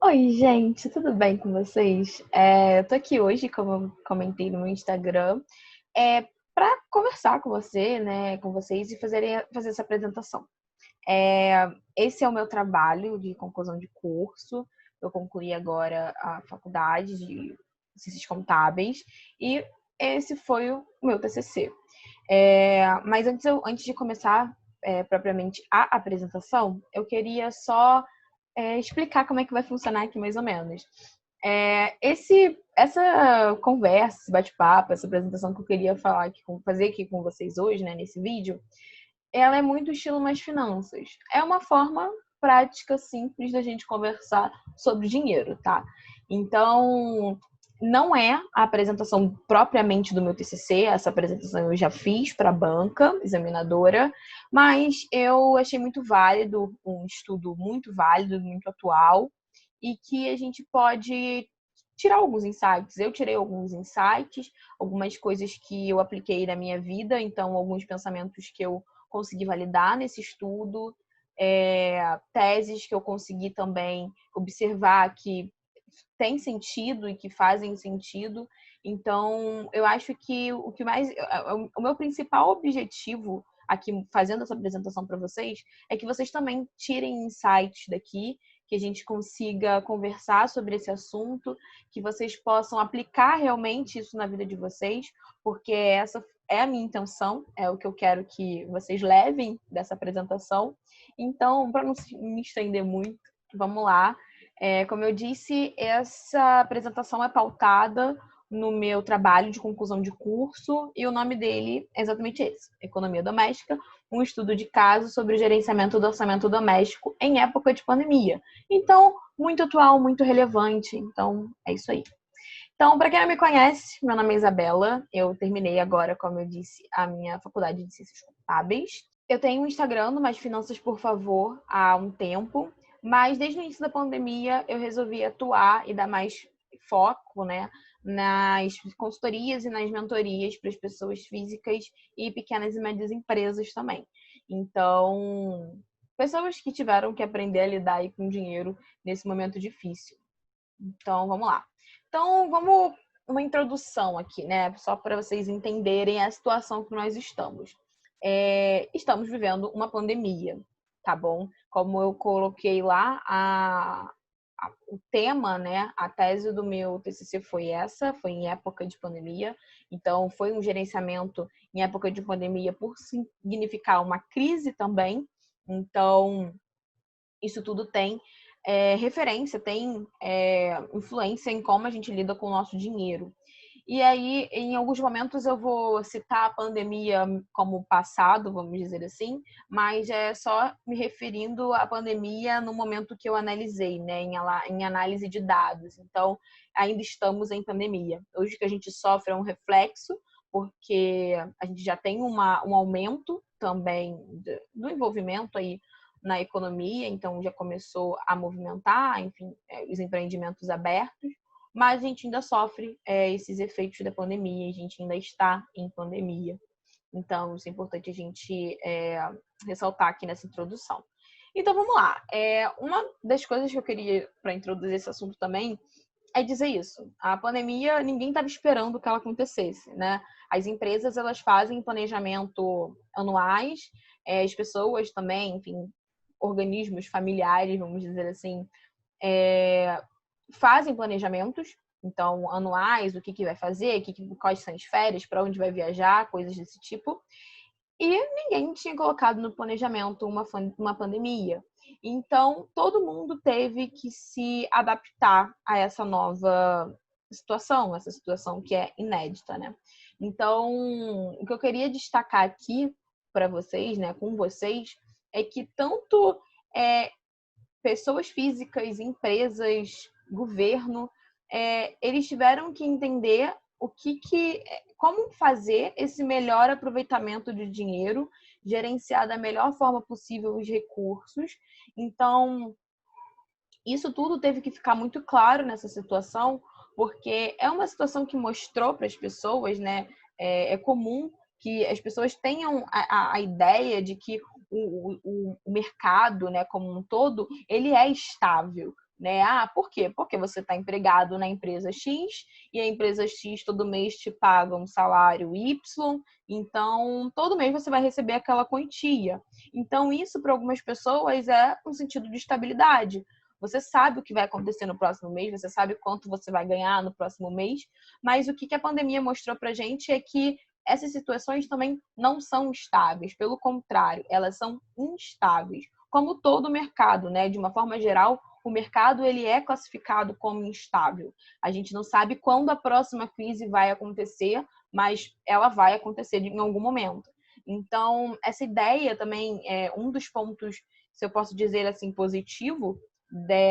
Oi, gente, tudo bem com vocês? Eu tô aqui hoje, como eu comentei no meu Instagram, para conversar com você, né, com vocês e fazer essa apresentação. Esse é o meu trabalho de conclusão de curso. Eu concluí agora a faculdade de Ciências Contábeis e esse foi o meu TCC. Mas antes de começar propriamente a apresentação, eu queria só explicar como é que vai funcionar aqui mais ou menos. Essa conversa, esse bate-papo, essa apresentação que eu queria fazer aqui com vocês hoje, né, nesse vídeo, ela é muito estilo mais finanças. É uma forma prática, simples da gente conversar sobre dinheiro, tá? Então, não é a apresentação propriamente do meu TCC, essa apresentação eu já fiz para a banca examinadora, mas eu achei muito válido, um estudo muito válido, muito atual, e que a gente pode tirar alguns insights. Eu tirei alguns insights, algumas coisas que eu apliquei na minha vida, então alguns pensamentos que eu consegui validar nesse estudo, teses que eu consegui também observar que tem sentido e que fazem sentido. Então, eu acho que o meu principal objetivo aqui fazendo essa apresentação para vocês é que vocês também tirem insights daqui, que a gente consiga conversar sobre esse assunto, que vocês possam aplicar realmente isso na vida de vocês, porque essa é a minha intenção, é o que eu quero que vocês levem dessa apresentação. Então, para não me estender muito, vamos lá. Como eu disse, essa apresentação é pautada no meu trabalho de conclusão de curso e o nome dele é exatamente esse: Economia Doméstica, um estudo de caso sobre o gerenciamento do orçamento doméstico em época de pandemia. Então, muito atual, muito relevante. Então, é isso aí. Então, para quem não me conhece, meu nome é Isabela. Eu terminei agora, como eu disse, a minha faculdade de Ciências Contábeis. Eu tenho um Instagram no Mais Finanças, por favor, há um tempo, mas desde o início da pandemia eu resolvi atuar e dar mais foco, né, nas consultorias e nas mentorias para as pessoas físicas e pequenas e médias empresas também. Então, pessoas que tiveram que aprender a lidar aí com dinheiro nesse momento difícil. Então, vamos lá. Então, vamos uma introdução aqui, né? Só para vocês entenderem a situação que nós estamos. Estamos vivendo uma pandemia, tá bom? Como eu coloquei lá, o tema, né? A tese do meu TCC foi essa, foi em época de pandemia. Então, foi um gerenciamento em época de pandemia por significar uma crise também. Então, isso tudo tem referência, tem influência em como a gente lida com o nosso dinheiro. E aí, em alguns momentos, eu vou citar a pandemia como passado, vamos dizer assim, mas é só me referindo à pandemia no momento que eu analisei, né, em análise de dados. Então, ainda estamos em pandemia. Hoje o que a gente sofre é um reflexo, porque a gente já tem um aumento também do envolvimento aí na economia, então já começou a movimentar, enfim, os empreendimentos abertos, mas a gente ainda sofre esses efeitos da pandemia, a gente ainda está em pandemia. Então, isso é importante a gente ressaltar aqui nessa introdução. Então, vamos lá. Uma das coisas que eu queria para introduzir esse assunto também é dizer isso. A pandemia, ninguém estava esperando que ela acontecesse, né? As empresas, elas fazem planejamento anuais, as pessoas também, enfim, organismos familiares, vamos dizer assim, fazem planejamentos, então, anuais, o que vai fazer, quais são as férias, para onde vai viajar, coisas desse tipo. E ninguém tinha colocado no planejamento uma pandemia. Então, todo mundo teve que se adaptar a essa nova situação, essa situação que é inédita, né? Então, o que eu queria destacar aqui para vocês, né, com vocês, é que tanto pessoas físicas, empresas, governo, eles tiveram que entender como fazer esse melhor aproveitamento de dinheiro, gerenciar da melhor forma possível os recursos. Então, isso tudo teve que ficar muito claro nessa situação, porque é uma situação que mostrou para as pessoas, né? É comum que as pessoas tenham a ideia de que o mercado, né, como um todo, ele é estável. né? Por quê? Porque você está empregado na empresa X e a empresa X todo mês te paga um salário Y, então todo mês você vai receber aquela quantia. Então isso para algumas pessoas é um sentido de estabilidade. Você sabe o que vai acontecer no próximo mês, você sabe quanto você vai ganhar no próximo mês, mas o que a pandemia mostrou para a gente é que essas situações também não são estáveis, pelo contrário, elas são instáveis, como todo o mercado, né? De uma forma geral, o mercado ele é classificado como instável. A gente não sabe quando a próxima crise vai acontecer, mas ela vai acontecer em algum momento. Então, essa ideia também é um dos pontos, se eu posso dizer assim, positivo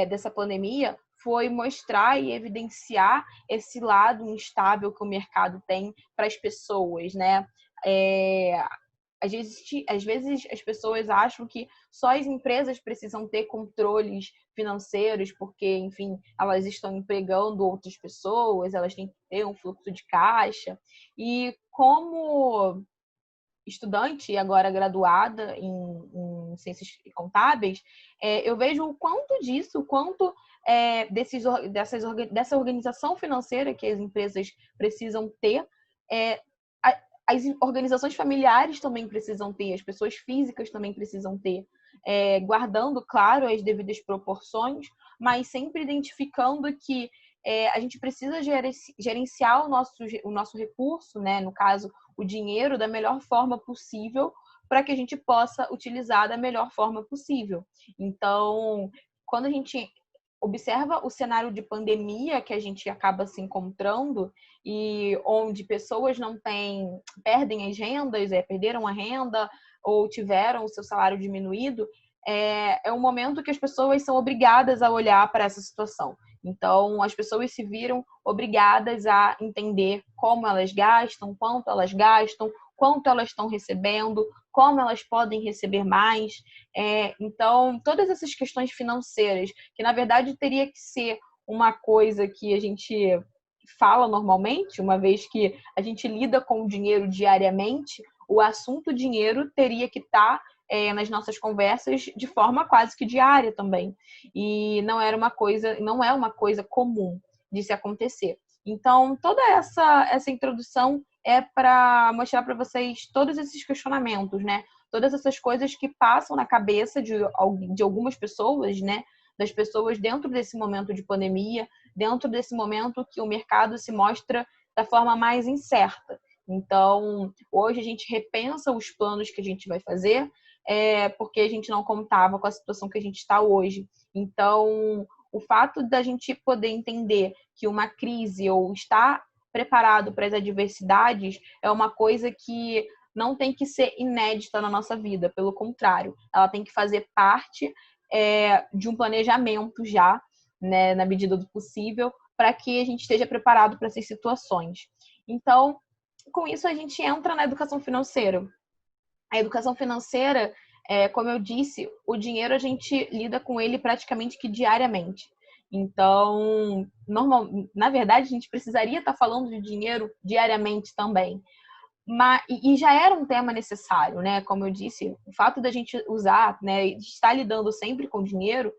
dessa pandemia, foi mostrar e evidenciar esse lado instável que o mercado tem para as pessoas, né? Às vezes as pessoas acham que só as empresas precisam ter controles financeiros, porque, enfim, elas estão empregando outras pessoas, elas têm que ter um fluxo de caixa. E como estudante e agora graduada em ciências contábeis, eu vejo o quanto disso, o quanto dessa organização financeira que as empresas precisam ter, as organizações familiares também precisam ter, as pessoas físicas também precisam ter, guardando, claro, as devidas proporções, mas sempre identificando que a gente precisa gerenciar o nosso recurso, né? No caso, o dinheiro, da melhor forma possível, para que a gente possa utilizar da melhor forma possível. Então, quando a gente observa o cenário de pandemia que a gente acaba se encontrando e onde pessoas perdem as rendas, perderam a renda ou tiveram o seu salário diminuído, é um momento que as pessoas são obrigadas a olhar para essa situação. Então, as pessoas se viram obrigadas a entender como elas gastam, quanto elas estão recebendo, como elas podem receber mais. Então, todas essas questões financeiras, que na verdade teria que ser uma coisa que a gente fala normalmente, uma vez que a gente lida com o dinheiro diariamente, o assunto dinheiro teria que estar nas nossas conversas de forma quase que diária também. E não é uma coisa comum de se acontecer. Então, toda essa introdução é para mostrar para vocês todos esses questionamentos, né? Todas essas coisas que passam na cabeça de algumas pessoas, né? Das pessoas dentro desse momento de pandemia, dentro desse momento que o mercado se mostra da forma mais incerta. Então, hoje a gente repensa os planos que a gente vai fazer, porque a gente não contava com a situação que a gente está hoje. Então, o fato da gente poder entender que uma crise ou estar preparado para as adversidades é uma coisa que não tem que ser inédita na nossa vida, pelo contrário, ela tem que fazer parte de um planejamento já, né, na medida do possível, para que a gente esteja preparado para essas situações. Então, com isso, a gente entra na educação financeira. A educação financeira, como eu disse, o dinheiro a gente lida com ele praticamente que diariamente. Então, na verdade, a gente precisaria estar falando de dinheiro diariamente também. E já era um tema necessário, né? Como eu disse, o fato da gente usar, né, de estar lidando sempre com dinheiro,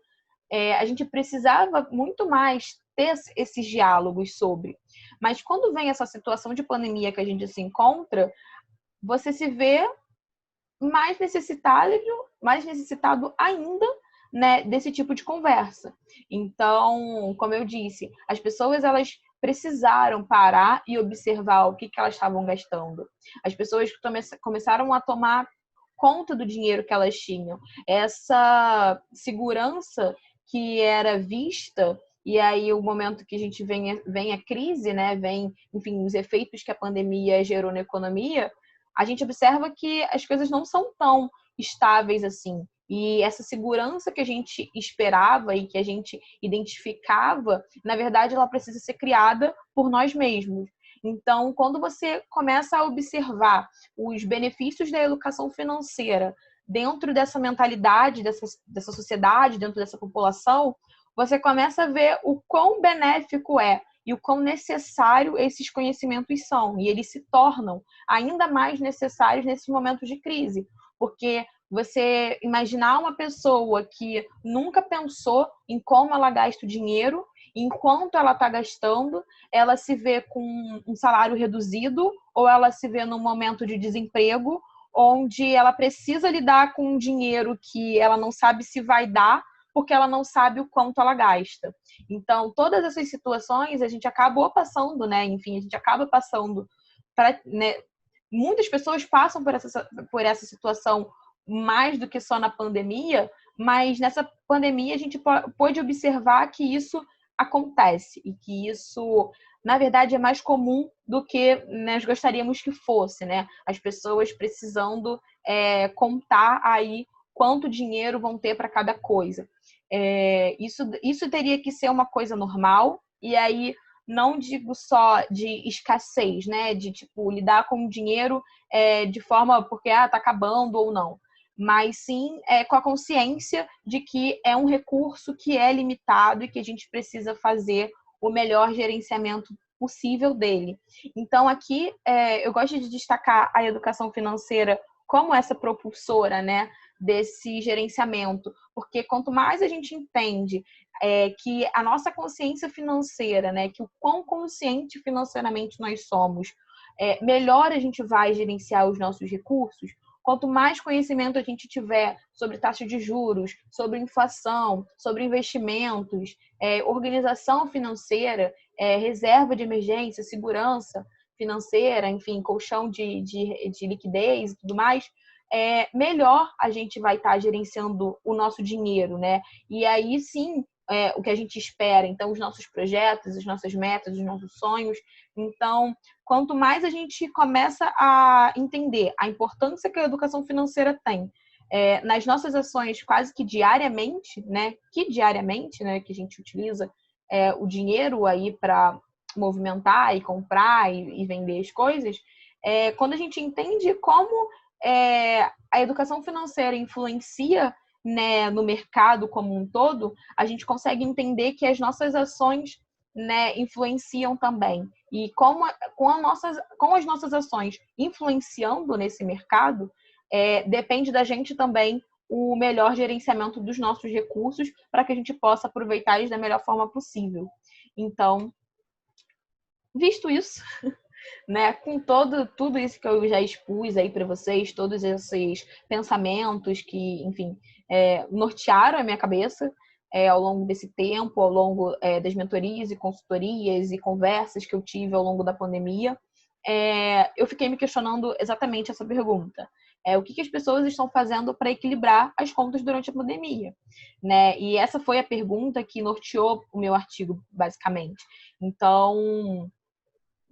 a gente precisava muito mais ter esses diálogos sobre. Mas quando vem essa situação de pandemia que a gente se encontra, você se vê mais necessitado ainda, né, desse tipo de conversa. Então, como eu disse, as pessoas elas precisaram parar e observar o que elas estavam gastando. As pessoas começaram a tomar conta do dinheiro que elas tinham. Essa segurança que era vista, e aí o momento que a gente vem a crise, né, enfim, os efeitos que a pandemia gerou na economia, a gente observa que as coisas não são tão estáveis assim. E essa segurança que a gente esperava e que a gente identificava, na verdade, ela precisa ser criada por nós mesmos. Então, quando você começa a observar os benefícios da educação financeira dentro dessa mentalidade, dessa sociedade, dentro dessa população, você começa a ver o quão benéfico é e o quão necessário esses conhecimentos são. E eles se tornam ainda mais necessários nesses momentos de crise. Porque Você imaginar uma pessoa que nunca pensou em como ela gasta o dinheiro, enquanto ela está gastando, ela se vê com um salário reduzido ou ela se vê num momento de desemprego, onde ela precisa lidar com um dinheiro que ela não sabe se vai dar, porque ela não sabe o quanto ela gasta. Então, todas essas situações a gente acabou passando, né? Enfim, a gente acaba passando para, né? Muitas pessoas passam por essa situação mais do que só na pandemia, mas nessa pandemia a gente pôde observar que isso acontece e que isso, na verdade, é mais comum do que nós gostaríamos que fosse, né? As pessoas precisando contar aí quanto dinheiro vão ter para cada coisa. Isso teria que ser uma coisa normal, e aí não digo só de escassez, né? De tipo lidar com o dinheiro de forma porque tá acabando ou não, mas sim com a consciência de que é um recurso que é limitado e que a gente precisa fazer o melhor gerenciamento possível dele. Então, aqui eu gosto de destacar a educação financeira como essa propulsora, né, desse gerenciamento, porque quanto mais a gente entende que a nossa consciência financeira, né, que o quão consciente financeiramente nós somos, melhor a gente vai gerenciar os nossos recursos. Quanto mais conhecimento a gente tiver sobre taxa de juros, sobre inflação, sobre investimentos, organização financeira, reserva de emergência, segurança financeira, enfim, colchão de liquidez e tudo mais, melhor a gente vai estar gerenciando o nosso dinheiro, né? E aí sim, o que a gente espera, então os nossos projetos, as nossas metas, os nossos sonhos. Então, quanto mais a gente começa a entender a importância que a educação financeira tem nas nossas ações quase que diariamente, né? Que a gente utiliza o dinheiro aí para movimentar e comprar e vender as coisas, quando a gente entende como a educação financeira influencia, né, no mercado como um todo, a gente consegue entender que as nossas ações, né, influenciam também. E com as nossas ações influenciando nesse mercado, depende da gente também o melhor gerenciamento dos nossos recursos para que a gente possa aproveitar eles da melhor forma possível. Então, visto isso, né, com tudo isso que eu já expus aí para vocês, todos esses pensamentos que, enfim, nortearam a minha cabeça ao longo desse tempo, ao longo das mentorias e consultorias e conversas que eu tive ao longo da pandemia, eu fiquei me questionando exatamente essa pergunta. O que as pessoas estão fazendo para equilibrar as contas durante a pandemia, né? E essa foi a pergunta que norteou o meu artigo, basicamente. Então,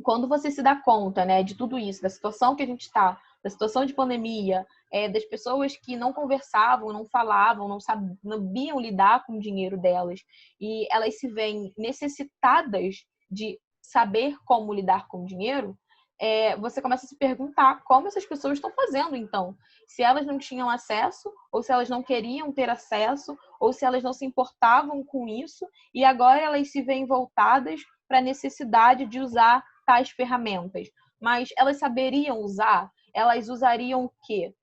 quando você se dá conta, né, de tudo isso, da situação que a gente está, da situação de pandemia, das pessoas que não conversavam, não falavam, não sabiam lidar com o dinheiro delas, e elas se veem necessitadas de saber como lidar com o dinheiro, você começa a se perguntar como essas pessoas estão fazendo, então. Se elas não tinham acesso, ou se elas não queriam ter acesso, ou se elas não se importavam com isso, e agora elas se veem voltadas para a necessidade de usar tais ferramentas. Mas elas saberiam usar? Elas usariam o quê?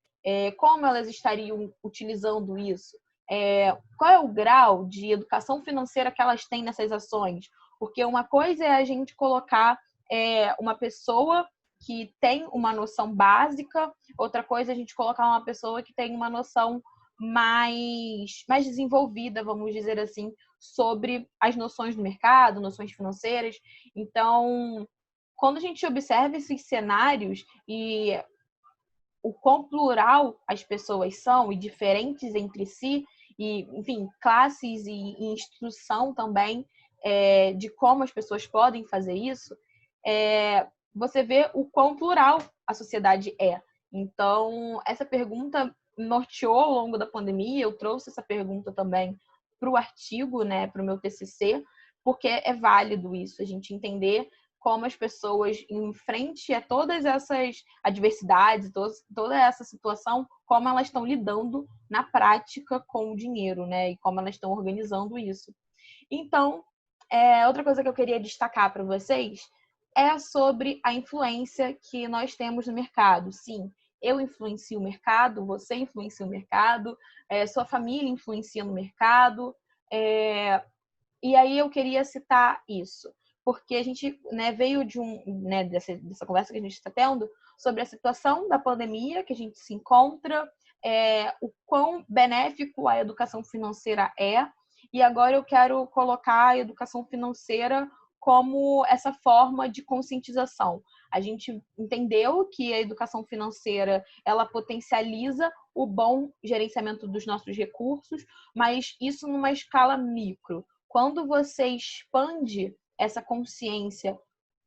Como elas estariam utilizando isso? Qual é o grau de educação financeira que elas têm nessas ações? Porque uma coisa é a gente colocar uma pessoa que tem uma noção básica, outra coisa é a gente colocar uma pessoa que tem uma noção mais desenvolvida, vamos dizer assim, sobre as noções do mercado, noções financeiras. Então, quando a gente observa esses cenários e o quão plural as pessoas são e diferentes entre si, e, enfim, classes e instrução também, de como as pessoas podem fazer isso, você vê o quão plural a sociedade é. Então, essa pergunta norteou ao longo da pandemia, eu trouxe essa pergunta também para o artigo, né, para o meu TCC, porque é válido isso, a gente entender como as pessoas, em frente a todas essas adversidades, toda essa situação, como elas estão lidando na prática com o dinheiro, né? E como elas estão organizando isso. Então, outra coisa que eu queria destacar para vocês é sobre a influência que nós temos no mercado. Sim, eu influencio o mercado, você influencia o mercado, sua família influencia no mercado. E aí eu queria citar isso, porque a gente, né, veio de dessa conversa que a gente está tendo sobre a situação da pandemia que a gente se encontra, o quão benéfico a educação financeira é, e agora eu quero colocar a educação financeira como essa forma de conscientização. A gente entendeu que a educação financeira, ela potencializa o bom gerenciamento dos nossos recursos, mas isso numa escala micro. Quando você expande essa consciência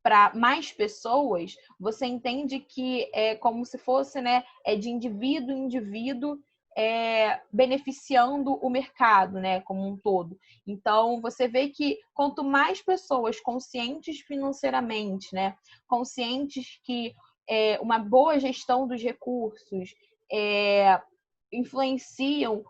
para mais pessoas, você entende que é como se fosse, né, de indivíduo em indivíduo, beneficiando o mercado, né, como um todo. Então, você vê que quanto mais pessoas conscientes financeiramente, né, conscientes que uma boa gestão dos recursos influenciam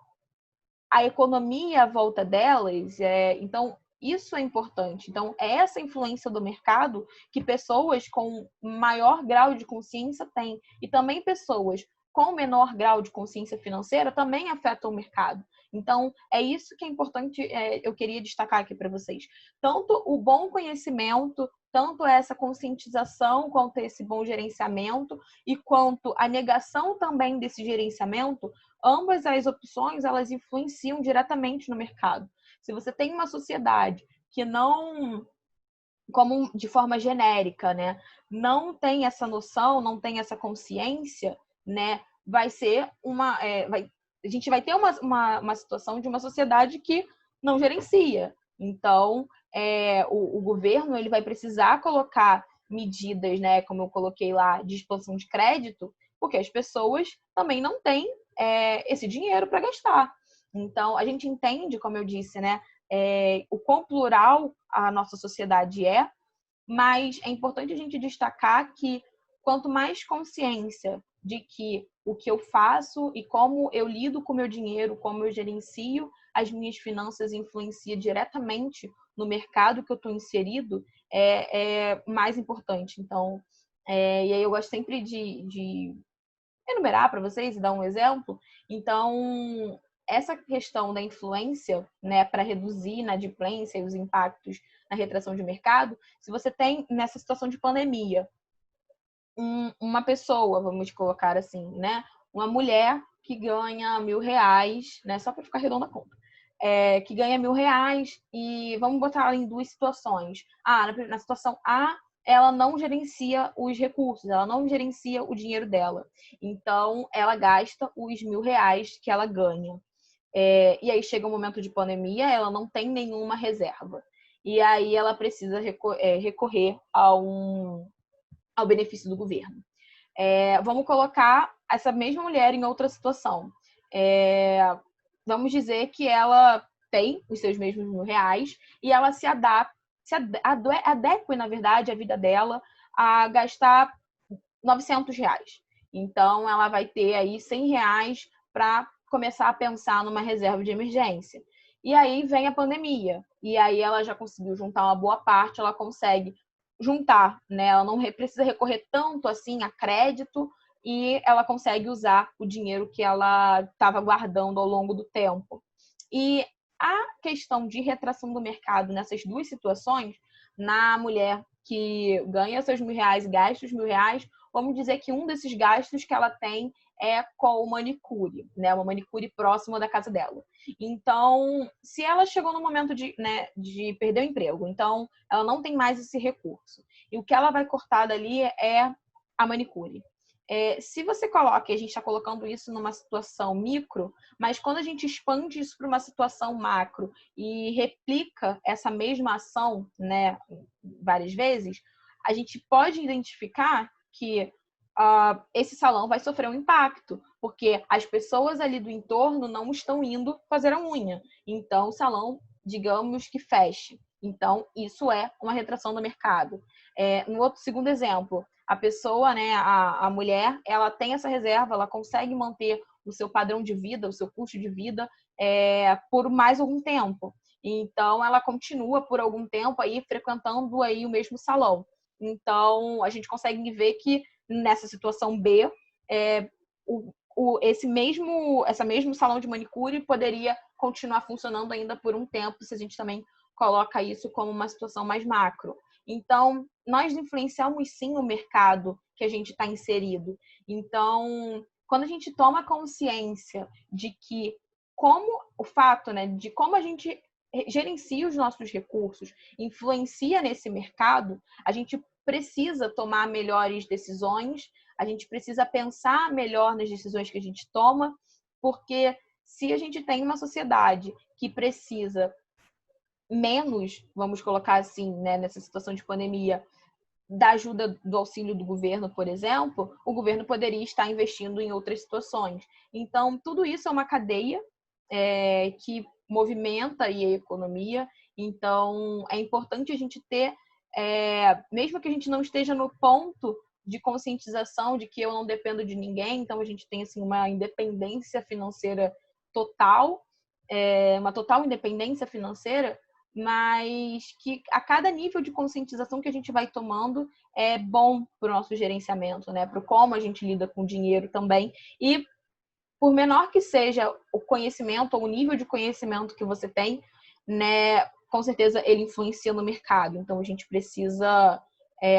a economia à volta delas, então isso é importante. Então, é essa influência do mercado que pessoas com maior grau de consciência têm. E também pessoas com menor grau de consciência financeira também afetam o mercado. Então, é isso que é importante, eu queria destacar aqui para vocês. Tanto o bom conhecimento, tanto essa conscientização, quanto esse bom gerenciamento, e quanto a negação também desse gerenciamento, ambas as opções, elas influenciam diretamente no mercado. Se você tem uma sociedade que não, como de forma genérica, né, não tem essa noção, não tem essa consciência, né, vai ser a gente vai ter uma situação de uma sociedade que não gerencia. Então, o governo ele vai precisar colocar medidas, né, como eu coloquei lá, de expansão de crédito, porque as pessoas também não têm esse dinheiro para gastar. Então, a gente entende, como eu disse, né, o quão plural a nossa sociedade mas é importante a gente destacar que quanto mais consciência de que o que eu faço e como eu lido com o meu dinheiro, como eu gerencio as minhas finanças influencia diretamente no mercado que eu estou inserido, é mais importante. Então, e aí eu gosto sempre de enumerar para vocês e dar um exemplo. Então, essa questão da influência, né, para reduzir a inadimplência e os impactos na retração de mercado, se você tem nessa situação de pandemia uma pessoa, vamos colocar assim, né, uma mulher que ganha R$ 1.000, né, só para ficar redonda a conta, que ganha R$ 1.000 e vamos botar ela em duas situações. Na situação A, ela não gerencia os recursos, ela não gerencia o dinheiro dela. Então, ela gasta os R$ 1.000 que ela ganha. E aí chega um momento de pandemia, ela não tem nenhuma reserva. E aí ela precisa recorrer ao benefício do governo. Vamos colocar essa mesma mulher em outra situação. Vamos dizer que ela tem os seus mesmos R$ 1.000 e ela se adequa, na verdade, a vida dela a gastar R$ 900. Então, ela vai ter aí R$ 100 para começar a pensar numa reserva de emergência. E aí vem a pandemia. E aí ela já conseguiu juntar uma boa parte, ela consegue juntar, né? Ela não precisa recorrer tanto assim a crédito e ela consegue usar o dinheiro que ela estava guardando ao longo do tempo. E a questão de retração do mercado nessas duas situações, na mulher que ganha seus R$ 1.000 e gasta os R$ 1.000, vamos dizer que um desses gastos que ela tem é com o manicure, né? Uma manicure próxima da casa dela. Então, se ela chegou no momento de perder o emprego, então ela não tem mais esse recurso. E o que ela vai cortar dali é a manicure. Se você coloca, e a gente está colocando isso numa situação micro, mas quando a gente expande isso para uma situação macro e replica essa mesma ação, né, várias vezes, a gente pode identificar que esse salão vai sofrer um impacto, porque as pessoas ali do entorno não estão indo fazer a unha. Então, o salão, digamos que feche. Então, isso é uma retração do mercado. No outro segundo exemplo, a pessoa, né, a mulher, ela tem essa reserva, ela consegue manter o seu padrão de vida, o seu custo de vida por mais algum tempo. Então, ela continua por algum tempo aí frequentando aí o mesmo salão. Então, a gente consegue ver que nessa situação B, essa mesmo salão de manicure poderia continuar funcionando ainda por um tempo, se a gente também coloca isso como uma situação mais macro. Então, nós influenciamos sim o mercado que a gente está inserido. Então, quando a gente toma consciência de que como o fato, né, de como a gente gerencia os nossos recursos, influencia nesse mercado, a gente precisa tomar melhores decisões, a gente precisa pensar melhor nas decisões que a gente toma, porque se a gente tem uma sociedade que precisa menos, vamos colocar assim, né, nessa situação de pandemia, da ajuda do auxílio do governo, por exemplo, o governo poderia estar investindo em outras situações. Então, tudo isso é uma cadeia que movimenta aí a economia. Então, é importante a gente ter, mesmo que a gente não esteja no ponto de conscientização de que eu não dependo de ninguém, então a gente tem assim, uma independência financeira total, uma total independência financeira, mas que a cada nível de conscientização que a gente vai tomando é bom para o nosso gerenciamento, né? Para como a gente lida com o dinheiro também. E por menor que seja o conhecimento ou o nível de conhecimento que você tem, né? Com certeza ele influencia no mercado. Então a gente precisa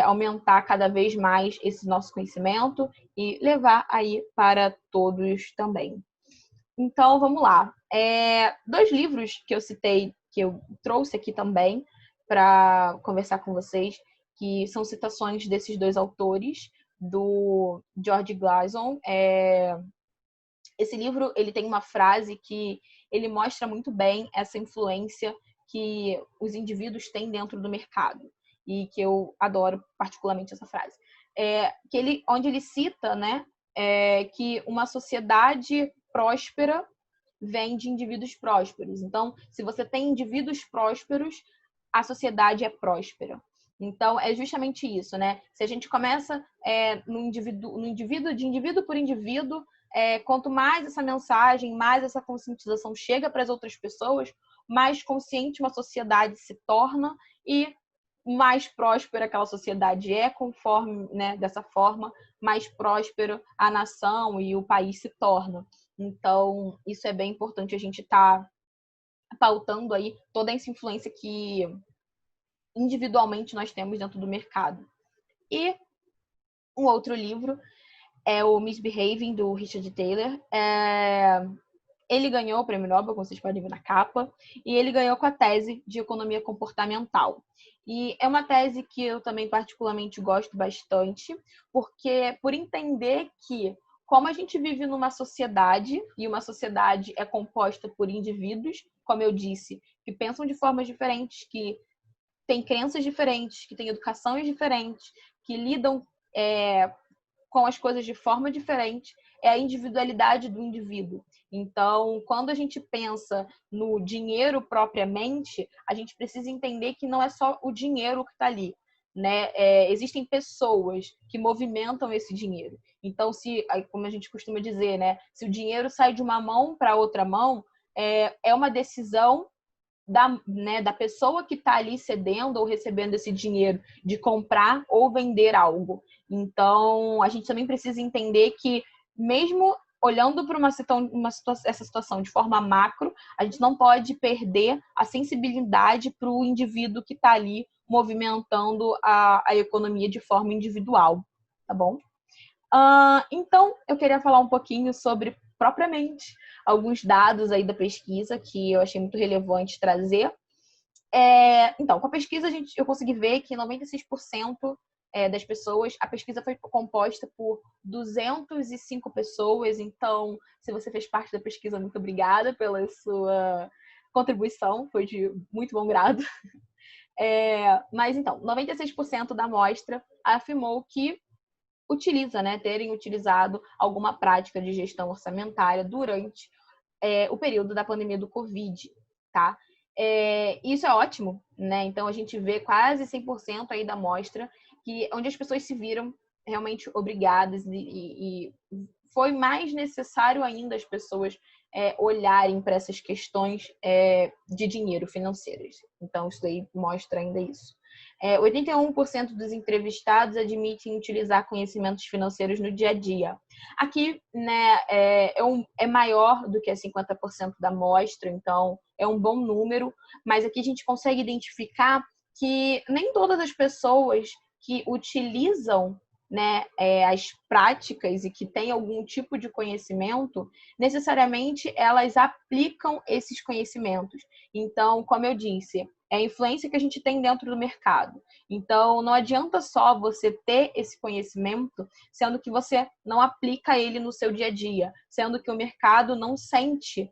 aumentar cada vez mais esse nosso conhecimento e levar aí para todos também. Então, vamos lá. 2 livros que eu citei, que eu trouxe aqui também para conversar com vocês, que são citações desses 2 autores, do George Glasson. Esse livro, ele tem uma frase que ele mostra muito bem essa influência que os indivíduos têm dentro do mercado, e que eu adoro particularmente essa frase. Onde ele cita, né, que uma sociedade próspera vem de indivíduos prósperos. Então, se você tem indivíduos prósperos, a sociedade é próspera. Então, é justamente isso, né? Se a gente começa no indivíduo, de indivíduo por indivíduo, quanto mais essa mensagem, mais essa conscientização chega para as outras pessoas, mais consciente uma sociedade se torna e mais próspera aquela sociedade é, conforme, né, dessa forma, mais próspero a nação e o país se torna. Então, isso é bem importante a gente estar pautando aí toda essa influência que individualmente nós temos dentro do mercado. E um outro livro é o Misbehaving, do Richard Taylor. Ele ganhou o Prêmio Nobel, como vocês podem ver na capa, e ele ganhou com a tese de economia comportamental. E é uma tese que eu também particularmente gosto bastante, porque por entender que como a gente vive numa sociedade, e uma sociedade é composta por indivíduos, como eu disse, que pensam de formas diferentes, que têm crenças diferentes, que têm educações diferentes, que lidam com as coisas de forma diferente, é a individualidade do indivíduo. Então, quando a gente pensa no dinheiro propriamente, a gente precisa entender que não é só o dinheiro que está ali, né? Existem pessoas que movimentam esse dinheiro. Então, como a gente costuma dizer, né? Se o dinheiro sai de uma mão para outra mão, é uma decisão da pessoa que está ali cedendo ou recebendo esse dinheiro de comprar ou vender algo. Então, a gente também precisa entender que, mesmo olhando para essa situação de forma macro, a gente não pode perder a sensibilidade para o indivíduo que está ali movimentando a economia de forma individual, tá bom? Então, eu queria falar um pouquinho sobre, propriamente, alguns dados aí da pesquisa que eu achei muito relevante trazer. Então, com a pesquisa, eu consegui ver que 96% das pessoas, a pesquisa foi composta por 205 pessoas. Então, se você fez parte da pesquisa, muito obrigada pela sua contribuição, foi de muito bom grado. Mas, então, 96% da amostra afirmou que terem utilizado alguma prática de gestão orçamentária durante o período da pandemia do Covid, tá? Isso é ótimo, né? Então, a gente vê quase 100% aí da amostra, onde as pessoas se viram realmente obrigadas e foi mais necessário ainda as pessoas olharem para essas questões de dinheiro financeiras. Então, isso aí mostra ainda isso. 81% dos entrevistados admitem utilizar conhecimentos financeiros no dia a dia. Aqui, né, é maior do que a 50% da amostra, então é um bom número, mas aqui a gente consegue identificar que nem todas as pessoas que utilizam, né, as práticas e que têm algum tipo de conhecimento, necessariamente elas aplicam esses conhecimentos. Então, como eu disse, é a influência que a gente tem dentro do mercado. Então, não adianta só você ter esse conhecimento, sendo que você não aplica ele no seu dia a dia, sendo que o mercado não sente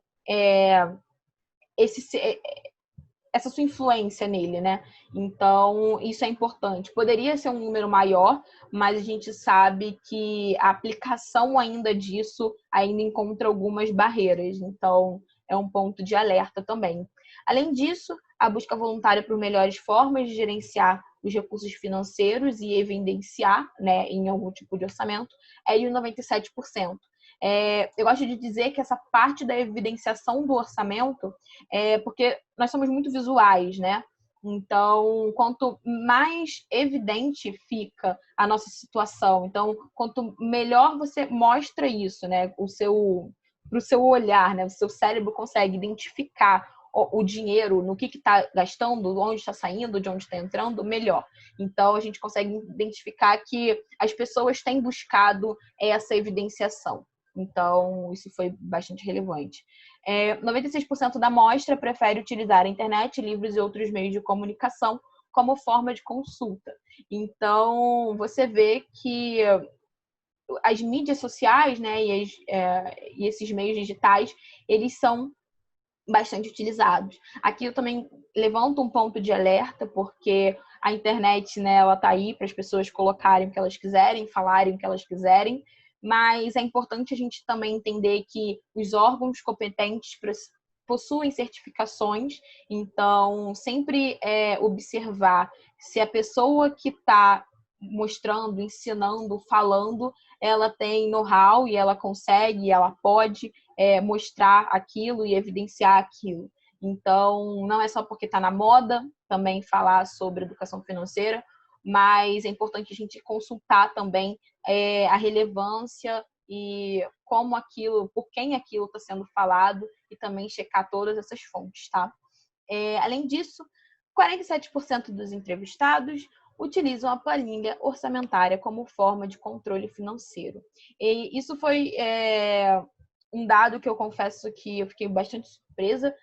essa sua influência nele, né? Então, isso é importante. Poderia ser um número maior, mas a gente sabe que a aplicação ainda disso ainda encontra algumas barreiras. Então, é um ponto de alerta também. Além disso, a busca voluntária por melhores formas de gerenciar os recursos financeiros e evidenciar, né, em algum tipo de orçamento, é de 97%. Eu gosto de dizer que essa parte da evidenciação do orçamento porque nós somos muito visuais, né? Então, quanto mais evidente fica a nossa situação, então, quanto melhor você mostra isso, né? Para o seu olhar, né? O seu cérebro consegue identificar o dinheiro, no que está gastando, onde está saindo, de onde está entrando, melhor. Então, a gente consegue identificar que as pessoas têm buscado essa evidenciação. Então, isso foi bastante relevante. 96% da amostra prefere utilizar a internet, livros e outros meios de comunicação como forma de consulta. Então, você vê que as mídias sociais, né, e esses meios digitais, eles são bastante utilizados. Aqui eu também levanto um ponto de alerta, porque a internet, né, ela está aí para as pessoas colocarem o que elas quiserem, falarem o que elas quiserem, mas é importante a gente também entender que os órgãos competentes possuem certificações, então sempre observar se a pessoa que está mostrando, ensinando, falando, ela tem know-how e ela consegue, ela pode mostrar aquilo e evidenciar aquilo. Então, não é só porque está na moda também falar sobre educação financeira, mas é importante a gente consultar também a relevância e como aquilo, por quem aquilo está sendo falado e também checar todas essas fontes, tá? Além disso, 47% dos entrevistados utilizam a planilha orçamentária como forma de controle financeiro. E isso foi um dado que eu confesso que eu fiquei bastante surpresa,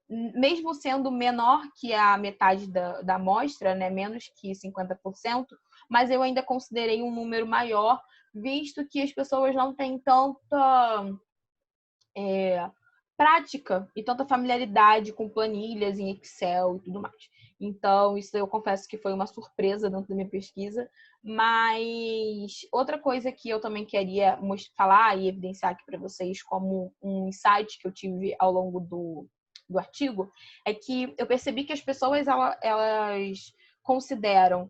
mesmo sendo menor que a metade da amostra, né, menos que 50%, mas eu ainda considerei um número maior, visto que as pessoas não têm tanta prática e tanta familiaridade com planilhas em Excel e tudo mais. Então, isso eu confesso que foi uma surpresa dentro da minha pesquisa. Mas outra coisa que eu também queria falar e evidenciar aqui para vocês como um insight que eu tive ao longo do artigo é que eu percebi que as pessoas elas consideram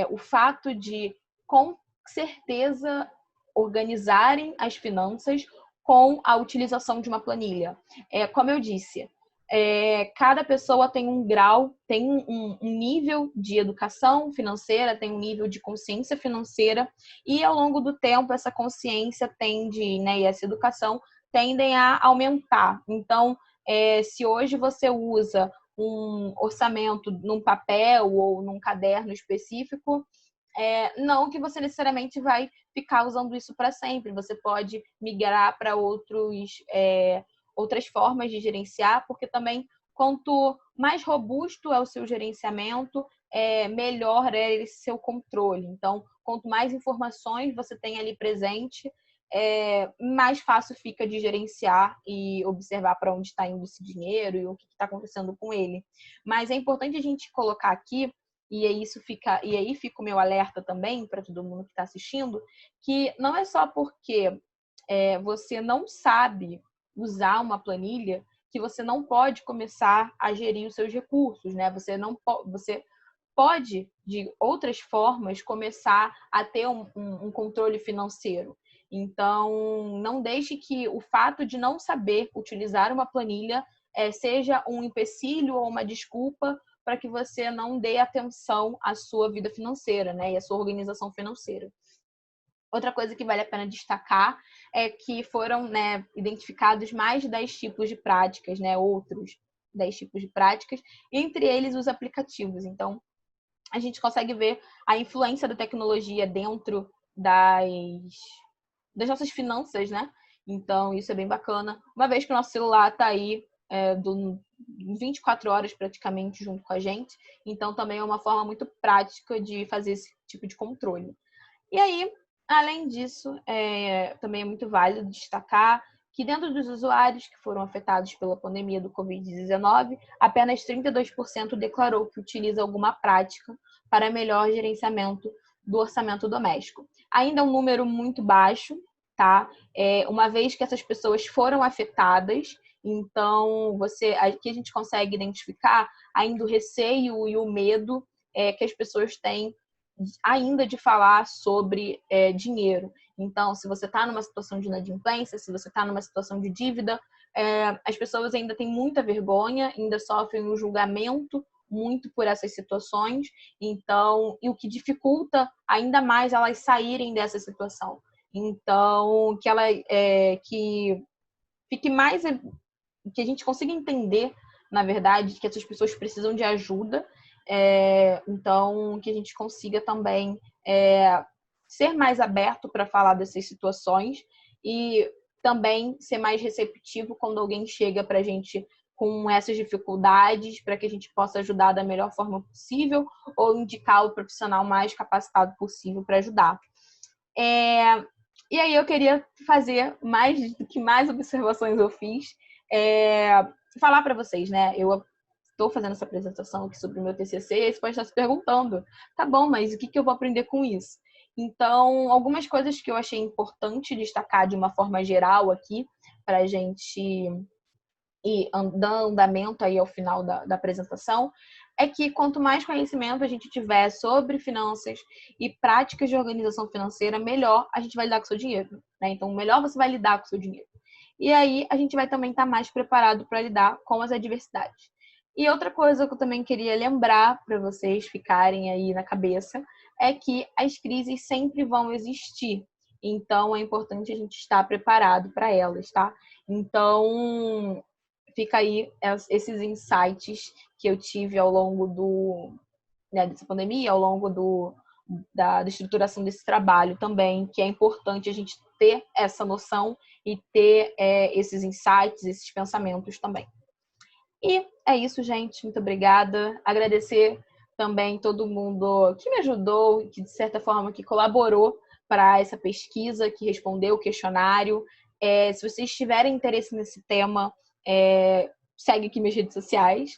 o fato de, com certeza, organizarem as finanças com a utilização de uma planilha. Como eu disse, cada pessoa tem um grau, tem um nível de educação financeira, tem um nível de consciência financeira, e ao longo do tempo essa consciência tende, né, e essa educação tendem a aumentar. Então, se hoje você usa um orçamento num papel ou num caderno específico, não que você necessariamente vai ficar usando isso para sempre. Você pode migrar para outras formas de gerenciar, porque também quanto mais robusto é o seu gerenciamento, melhor é esse seu controle. Então, quanto mais informações você tem ali presente, mais fácil fica de gerenciar e observar para onde está indo esse dinheiro e o que está acontecendo com ele. Mas é importante a gente colocar aqui, e aí fica o meu alerta também para todo mundo que está assistindo, que não é só porque você não sabe usar uma planilha que você não pode começar a gerir os seus recursos, né? Você pode, de outras formas, começar a ter um controle financeiro. Então, não deixe que o fato de não saber utilizar uma planilha seja um empecilho ou uma desculpa para que você não dê atenção à sua vida financeira, né, e à sua organização financeira. Outra coisa que vale a pena destacar é que foram, né, identificados mais de 10 tipos de práticas, né, outros 10 tipos de práticas, entre eles os aplicativos. Então, a gente consegue ver a influência da tecnologia dentro das nossas finanças, né? Então, isso é bem bacana. Uma vez que o nosso celular está aí 24 horas praticamente junto com a gente, então também é uma forma muito prática de fazer esse tipo de controle. E aí, além disso, também é muito válido destacar que dentro dos usuários que foram afetados pela pandemia do Covid-19, apenas 32% declarou que utiliza alguma prática para melhor gerenciamento do orçamento doméstico. Ainda é um número muito baixo, tá? Uma vez que essas pessoas foram afetadas, então aqui a gente consegue identificar ainda o receio e o medo que as pessoas têm ainda de falar sobre dinheiro. Então, se você está numa situação de inadimplência, se você está numa situação de dívida, as pessoas ainda têm muita vergonha, ainda sofrem um julgamento muito por essas situações, então, e o que dificulta ainda mais elas saírem dessa situação. Então, que fique mais, que a gente consiga entender, na verdade, que essas pessoas precisam de ajuda, então que a gente consiga também ser mais aberto para falar dessas situações e também ser mais receptivo quando alguém chega para a gente com essas dificuldades, para que a gente possa ajudar da melhor forma possível ou indicar o profissional mais capacitado possível para ajudar. E aí eu queria fazer mais observações eu fiz, falar para vocês, né? Eu estou fazendo essa apresentação aqui sobre o meu TCC e aí você pode estar se perguntando, tá bom, mas o que eu vou aprender com isso? Então, algumas coisas que eu achei importante destacar de uma forma geral aqui, para a gente ir dando andamento aí ao final da apresentação, é que quanto mais conhecimento a gente tiver sobre finanças e práticas de organização financeira, melhor a gente vai lidar com o seu dinheiro, né? Então, melhor você vai lidar com o seu dinheiro. E aí, a gente vai também estar mais preparado para lidar com as adversidades. E outra coisa que eu também queria lembrar para vocês ficarem aí na cabeça é que as crises sempre vão existir. Então, é importante a gente estar preparado para elas, tá? Então, fica aí esses insights que eu tive ao longo dessa pandemia, ao longo da estruturação desse trabalho também, que é importante a gente ter essa noção e ter esses insights, esses pensamentos também. E é isso, gente. Muito obrigada. Agradecer também todo mundo que me ajudou, que de certa forma que colaborou para essa pesquisa, que respondeu o questionário. Se vocês tiverem interesse nesse tema, segue aqui minhas redes sociais.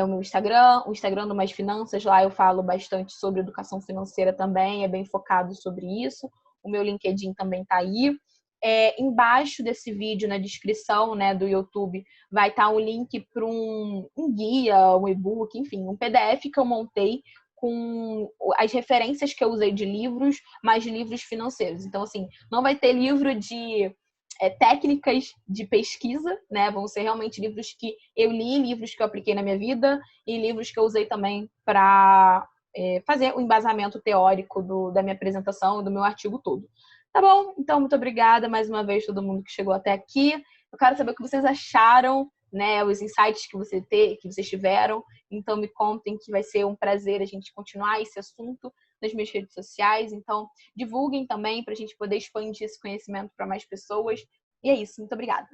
O meu Instagram, o Instagram do Mais Finanças, lá eu falo bastante sobre educação financeira também, é bem focado sobre isso. O meu LinkedIn também está aí. Embaixo desse vídeo, na descrição, né, do YouTube, vai estar um link para um guia, um e-book, enfim, um PDF que eu montei com as referências que eu usei de livros, mas de livros financeiros. Então, assim, não vai ter livro de técnicas de pesquisa, né? Vão ser realmente livros que eu li, livros que eu apliquei na minha vida e livros que eu usei também para fazer o embasamento teórico da minha apresentação e do meu artigo todo. Tá bom? Então, muito obrigada mais uma vez todo mundo que chegou até aqui. Eu quero saber o que vocês acharam, né? Os insights que vocês tiveram. Então, me contem, que vai ser um prazer a gente continuar esse assunto nas minhas redes sociais. Então, divulguem também para a gente poder expandir esse conhecimento para mais pessoas. E é isso. Muito obrigada.